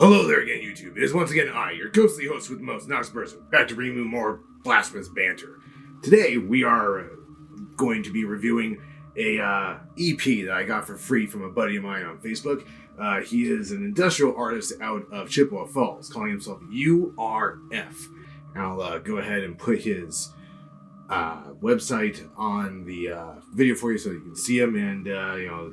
Hello there again, YouTube. It is once again I, your ghostly host with the most, Nox Person, back to bring you more blasphemous banter. Today, we are going to be reviewing a EP that I got for free from a buddy of mine on Facebook. He is an industrial artist out of Chippewa Falls, calling himself URF. I'll go ahead and put his website on the video for you so that you can see him. And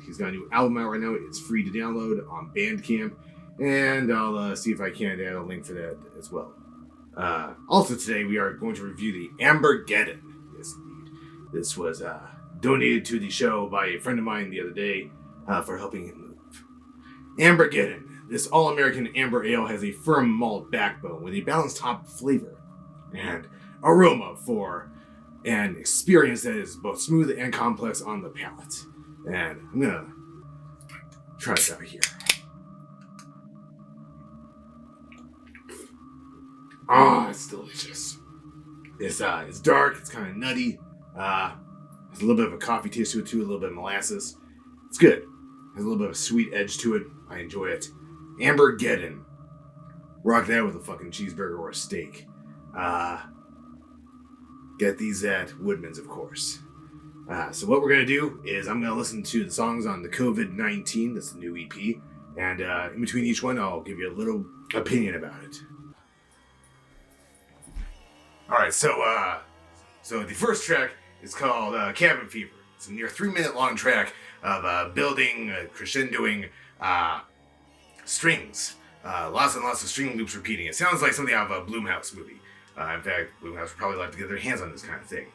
he's got a new album out right now. It's free to download on Bandcamp. And I'll see if I can add a link for that as well. Also today, we are going to review the Ambergeddon. Yes, indeed. This was donated to the show by a friend of mine the other day for helping him move. Ambergeddon. This all-American amber ale has a firm malt backbone with a balanced hop flavor and aroma for an experience that is both smooth and complex on the palate. And I'm going to try this out here. Oh, it's delicious. It's dark, it's kind of nutty. There's a little bit of a coffee taste to it too, a little bit of molasses. It's good. Has a little bit of a sweet edge to it. I enjoy it. Ambergeddon. Rock that with a fucking cheeseburger or a steak. Get these at Woodman's, of course. So what we're going to do is I'm going to listen to the songs on the COVID-19, that's the new EP, and in between each one I'll give you a little opinion about it. Alright, so the first track is called Cabin Fever. It's a near 3-minute long track of building, crescendoing strings. Lots and lots of string loops repeating. It sounds like something out of a Blumhouse movie. In fact, Blumhouse would probably like to get their hands on this kind of thing.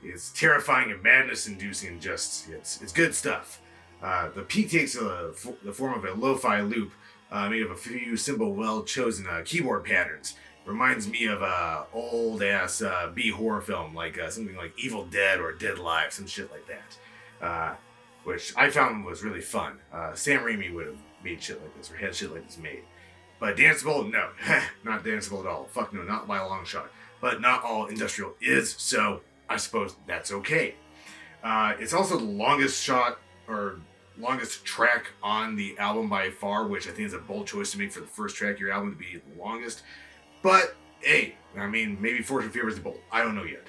It's terrifying and madness-inducing and just, it's good stuff. The peak takes the form of a lo-fi loop made of a few simple, well-chosen keyboard patterns. Reminds me of a old-ass B-horror film, like something like Evil Dead or Dead Live, some shit like that. Which I found was really fun. Sam Raimi would have made shit like this, or had shit like this made. But danceable? No. Not danceable at all. Fuck no, not by a long shot. But not all industrial is, so I suppose that's okay. It's also the longest shot, or longest track on the album by far, which I think is a bold choice to make for the first track of your album to be the longest. But, hey, I mean, maybe fortune favors the bold. I don't know yet.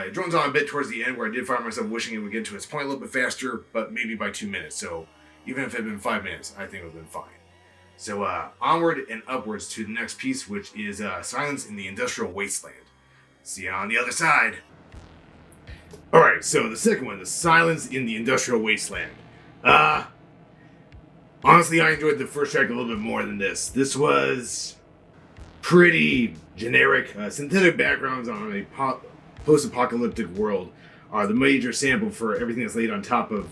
It drones on a bit towards the end where I did find myself wishing it would get to its point a little bit faster, but maybe by 2 minutes. So even if it had been 5 minutes, I think it would have been fine. So onward and upwards to the next piece, which is Silence in the Industrial Wasteland. See you on the other side. Alright, so the second one, the Silence in the Industrial Wasteland. Honestly, I enjoyed the first track a little bit more than this. This was pretty generic. Synthetic backgrounds on a post-apocalyptic world are the major sample for everything that's laid on top of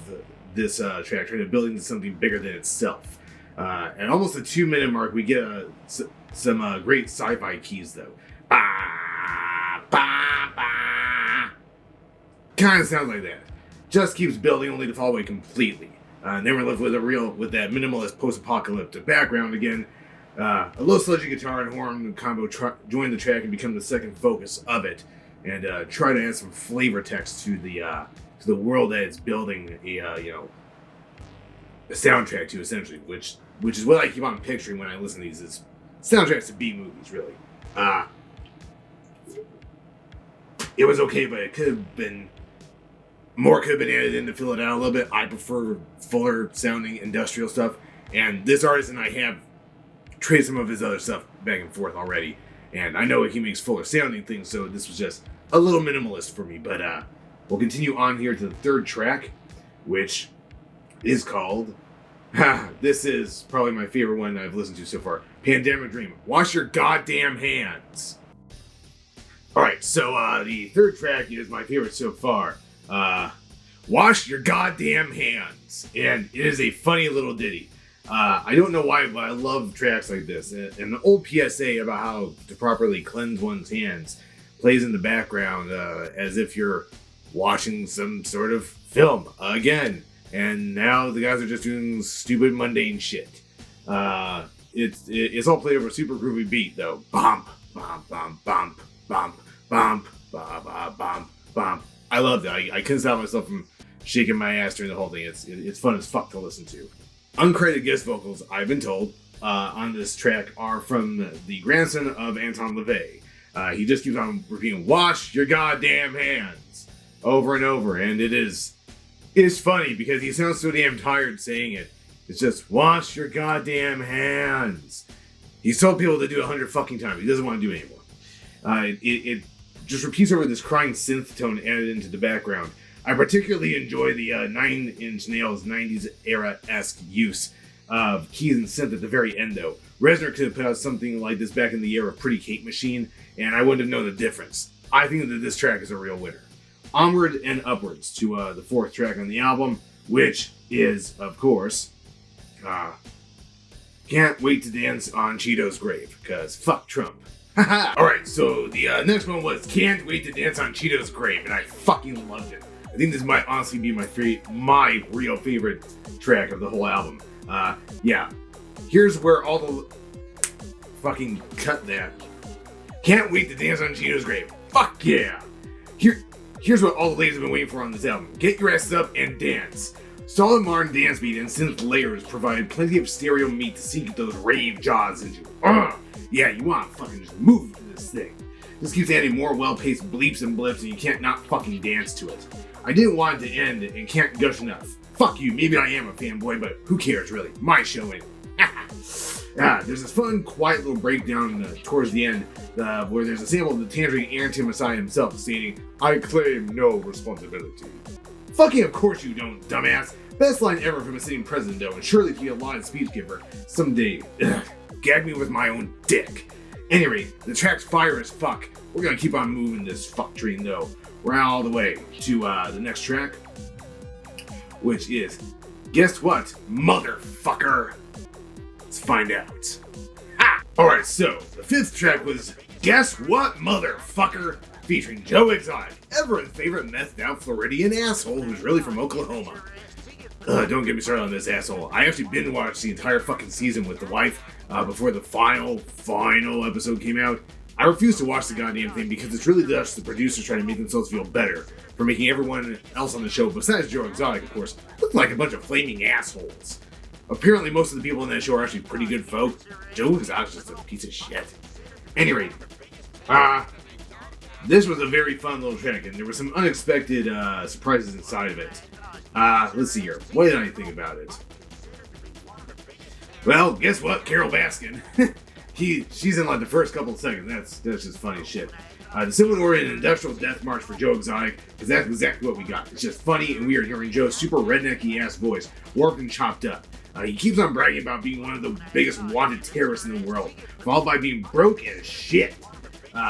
this track, trying to build into something bigger than itself. At almost the 2-minute mark, we get some great sci-fi keys, though. Ba, ba, ba. Kind of sounds like that. Just keeps building, only to fall away completely. And then we're left with that minimalist post-apocalyptic background again. A low sludgy guitar and horn combo join the track and become the second focus of it, and try to add some flavor text to the world that it's building a soundtrack to, essentially, which is what I keep on picturing when I listen to these, is soundtracks to B movies, really. It was okay, but it could have been added in to fill it out a little bit. I prefer fuller sounding industrial stuff, and this artist and I have traded some of his other stuff back and forth already, and I know he makes fuller sounding things, so this was just a little minimalist for me. But we'll continue on here to the third track, which is called this is probably my favorite one I've listened to so far, Pandemic Dream. Wash your goddamn hands. Alright, so the third track is my favorite so far. Wash your goddamn hands. And it is a funny little ditty. I don't know why, but I love tracks like this. And the old PSA about how to properly cleanse one's hands plays in the background as if you're watching some sort of film again. And now the guys are just doing stupid, mundane shit. It's all played over a super groovy beat, though. Bump, bump, bump, bump, bump, bump, bump, bump, bump, bump. I loved it. I couldn't stop myself from shaking my ass during the whole thing. It's fun as fuck to listen to. Uncredited guest vocals, I've been told, on this track are from the grandson of Anton LaVey. He just keeps on repeating, "Wash your goddamn hands," over and over, and it's funny because he sounds so damn tired saying it. It's just, "Wash your goddamn hands." He's told people to do it 100 fucking times. He doesn't want to do it anymore. It just repeats over this crying synth tone added into the background. I particularly enjoy the 9 Inch Nails 90s era-esque use of keys and synth at the very end, though. Reznor could have put out something like this back in the era of Pretty Kate Machine, and I wouldn't have known the difference. I think that this track is a real winner. Onward and upwards to the 4th track on the album, which is, of course, Can't Wait to Dance on Cheeto's Grave, because fuck Trump. Alright, so the next one was Can't Wait to Dance on Cheeto's Grave, and I fucking loved it. I think this might honestly be my real favorite track of the whole album. Yeah. Here's where all the... Fucking cut that. Can't Wait to Dance on Cheeto's Grave. Fuck yeah! Here's what all the ladies have been waiting for on this album. Get your asses up and dance. Solid modern dance beat and synth layers provide plenty of stereo meat to sink those rave jaws into. Yeah, you want to fucking just move to this thing. This keeps adding more well-paced bleeps and blips and you can't not fucking dance to it. I didn't want it to end and can't gush enough. Fuck you, maybe I am a fanboy, but who cares really? My show anyway. There's this fun, quiet little breakdown towards the end where there's a sample of the Tangerine Anti-Messiah himself stating, "I claim no responsibility." Fucking of course you don't, dumbass. Best line ever from a sitting president, though, and surely to be a live speech giver someday. Gag me with my own dick. Anyway, the track's fire as fuck. We're gonna keep on moving this fuck train, though. We're all the way to the next track, which is, guess what, motherfucker? Let's find out. Ha! Alright, so the 5th track was Guess What, Motherfucker? Featuring Joe Exotic, everyone's favorite methed out Floridian asshole who's really from Oklahoma. Don't get me started on this asshole. I actually binge watched the entire fucking season with the wife before the final episode came out. I refuse to watch the goddamn thing because it's really just the producers trying to make themselves feel better for making everyone else on the show, besides Joe Exotic, of course, look like a bunch of flaming assholes. Apparently, most of the people in that show are actually pretty good folk. Joe Exotic's just a piece of shit. Anyway, this was a very fun little track, and there were some unexpected surprises inside of it. Let's see here. What did I think about it? Well, guess what? Carol Baskin. She's in like the first couple of seconds. That's just funny as shit. The Civil War and Industrial Death March for Joe Exotic, because that's exactly what we got. It's just funny and weird hearing Joe's super rednecky ass voice, warped and chopped up. He keeps on bragging about being one of the biggest wanted terrorists in the world, followed by being broke as shit.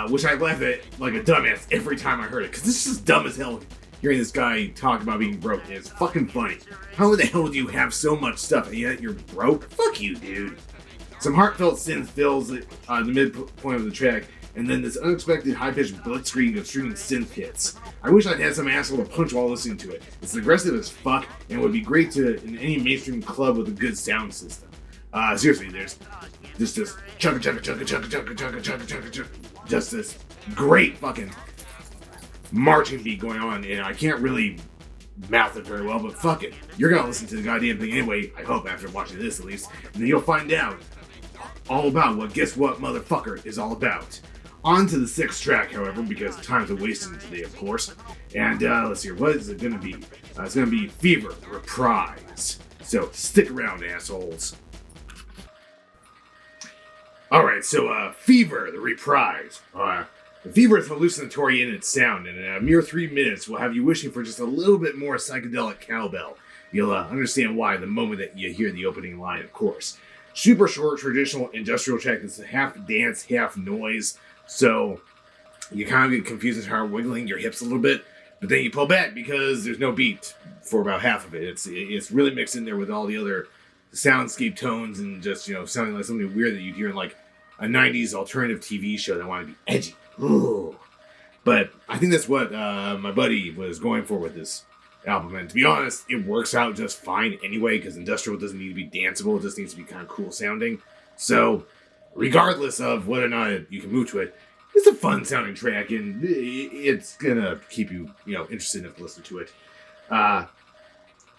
Which I laugh at like a dumbass every time I heard it, because this is just dumb as hell. Hearing this guy talk about being broke is fucking funny. How the hell do you have so much stuff and yet you're broke? Fuck you, dude. Some heartfelt synth fills the midpoint of the track, and then this unexpected high-pitched blitzkrieg of streaming synth hits. I wish I'd had some asshole to punch while listening to it. It's aggressive as fuck, and would be great in any mainstream club with a good sound system. Seriously, there's just this chugga chugga chugga chugga chugga chugga chugga chugga chugga, just this great fucking marching beat going on, and I can't really mouth it very well, but fuck it. You're gonna listen to the goddamn thing anyway, I hope, after watching this at least, and then you'll find out all about what Guess What, Motherfucker is all about. On to the 6th track, however, because time's a wasting today, of course. And let's see, what is it gonna be? It's gonna be Fever, Reprise. So stick around, assholes. Alright, so Fever, the Reprise. The Fever is hallucinatory in its sound, and in a mere 3 minutes will have you wishing for just a little bit more psychedelic cowbell. You'll understand why the moment that you hear the opening line, of course. Super short, traditional industrial track that's half dance, half noise, so you kind of get confused and start wiggling your hips a little bit, but then you pull back because there's no beat for about half of it. It's really mixed in there with all the other soundscape tones and just, sounding like something weird that you'd hear in like a 90s alternative TV show that wanted to be edgy. Ooh. But I think that's what my buddy was going for with this album, and to be honest, it works out just fine anyway, because industrial doesn't need to be danceable, it just needs to be kind of cool sounding. So, regardless of whether or not you can move to it, it's a fun sounding track, and it's gonna keep you, interested enough to listen to it.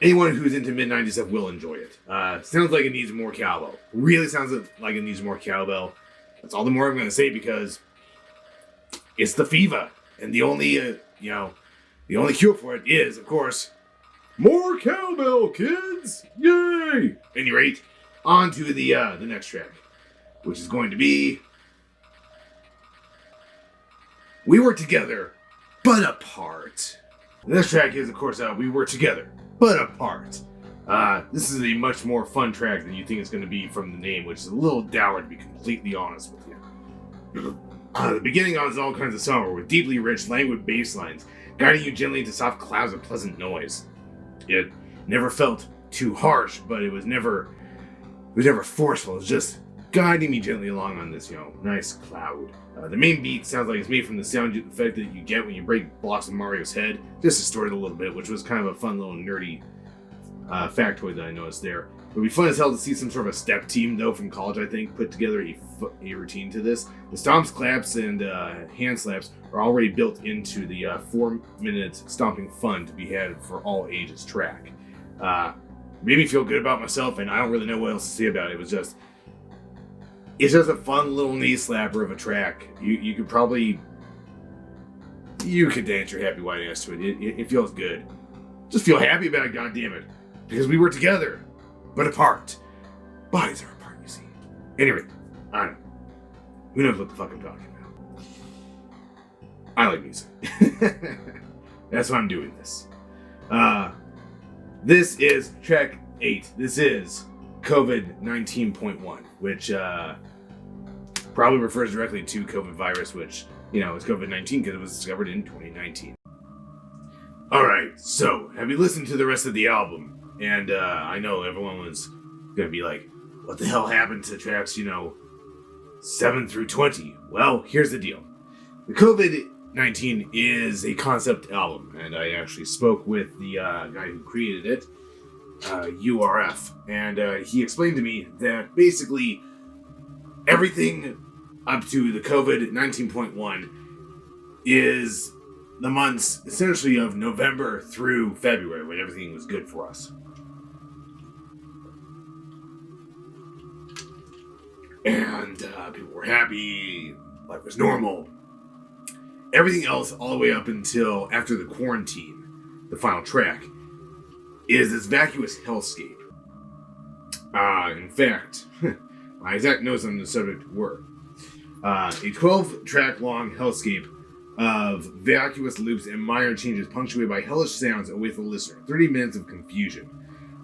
anyone who's into mid-90s stuff will enjoy it. Sounds like it needs more cowbell. Really sounds like it needs more cowbell. That's all the more I'm going to say because it's the fever. And the only, the only cure for it is, of course, more cowbell, kids! Yay! At any rate, on to the next track, which is going to be We Were Together, But Apart. The next track is, of course, We Were Together, But Apart. This is a much more fun track than you think it's going to be from the name, which is a little dour, to be completely honest with you. The beginning is all kinds of summer, with deeply rich, languid bass lines, guiding you gently into soft clouds of pleasant noise. It never felt too harsh, but it was never forceful. It was just guiding me gently along on this, nice cloud. The main beat sounds like it's made from the sound effect that you get when you break blocks of Mario's head, just distorted a little bit, which was kind of a fun little nerdy factoid that I noticed there. It would be fun as hell to see some sort of a step team, though, from college, I think, put together a routine to this. The stomps, claps, and hand slaps are already built into the 4-minute stomping fun to be had for all ages track. Made me feel good about myself, and I don't really know what else to say about it. It's just a fun little knee slapper of a track. You could dance your happy white ass to it. It feels good. Just feel happy about it, goddammit. Because we were together, but apart. Bodies are apart, you see. Anyway, I don't know. Who knows what the fuck I'm talking about? I like music. That's why I'm doing this. This is track 8. This is COVID 19.1, which probably refers directly to COVID virus, which, is COVID-19 because it was discovered in 2019. Alright, so, have you listened to the rest of the album? And I know everyone was going to be like, what the hell happened to tracks, 7 through 20? Well, here's the deal. The COVID-19 is a concept album, and I actually spoke with the guy who created it, URF, and he explained to me that basically everything up to the COVID 19.1 is the months essentially of November through February when everything was good for us. And people were happy, life was normal. Everything else, all the way up until after the quarantine, the final track, is this vacuous hellscape. In fact, my exact notes on the subject were a 12-track long hellscape of vacuous loops and minor changes punctuated by hellish sounds away from the listener. 30 minutes of confusion.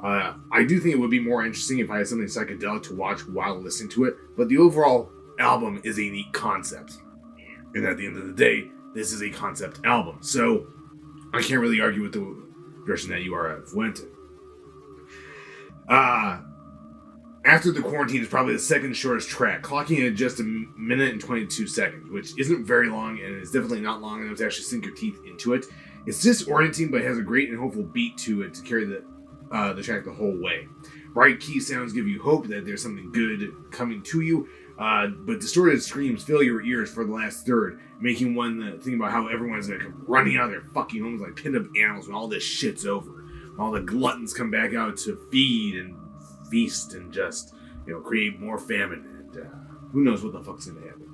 I do think it would be more interesting if I had something psychedelic to watch while listening to it, but the overall album is a neat concept. And at the end of the day, this is a concept album, so I can't really argue with the direction that URF went in. After the Quarantine is probably the second shortest track, clocking at just 1 minute and 22 seconds, which isn't very long, and is definitely not long enough to actually sink your teeth into it. It's disorienting, but it has a great and hopeful beat to it to carry the track the whole way. Bright key sounds give you hope that there's something good coming to you, but distorted screams fill your ears for the last third, making one think about how everyone's gonna come running out of their fucking homes like pinned up animals when all this shit's over. When all the gluttons come back out to feed and feast and just, create more famine, and who knows what the fuck's gonna happen.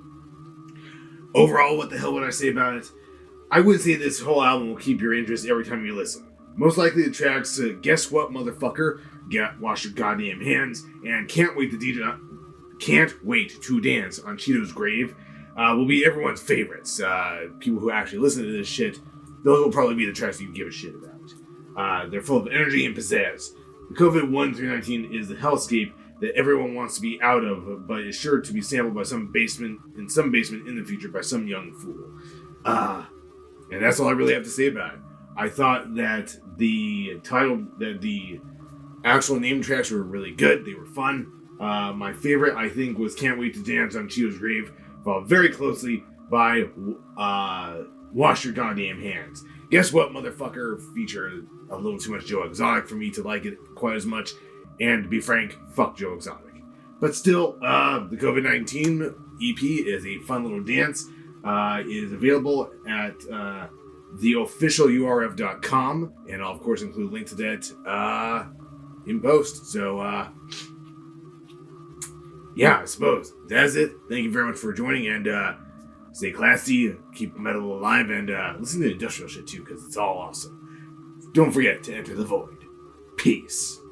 Overall, what the hell would I say about it? I would say this whole album will keep your interest every time you listen. Most likely the tracks Guess What Motherfucker, Wash Your Goddamn Hands, and Can't Wait to Dance on Cheeto's Grave will be everyone's favorites. People who actually listen to this shit, those will probably be the tracks you give a shit about. They're full of energy and pizzazz. The COVID 1 through 19 is the hellscape that everyone wants to be out of, but is sure to be sampled by some basement in the future by some young fool. And that's all I really have to say about it. I thought that the actual name tracks were really good. They were fun. My favorite, I think, was Can't Wait to Dance on Cheeto's Grave, followed very closely by Wash Your Goddamn Hands. Guess What Motherfucker featured a little too much Joe Exotic for me to like it quite as much, and to be frank, fuck Joe Exotic. But still, the COVID-19 EP is a fun little dance. It is available at theofficialurf.com, and I'll of course include a link to that in post. So yeah, I suppose that's it. Thank you very much for joining, and stay classy, keep metal alive, and listen to the industrial shit too, because it's all awesome. Don't forget to enter the void. Peace.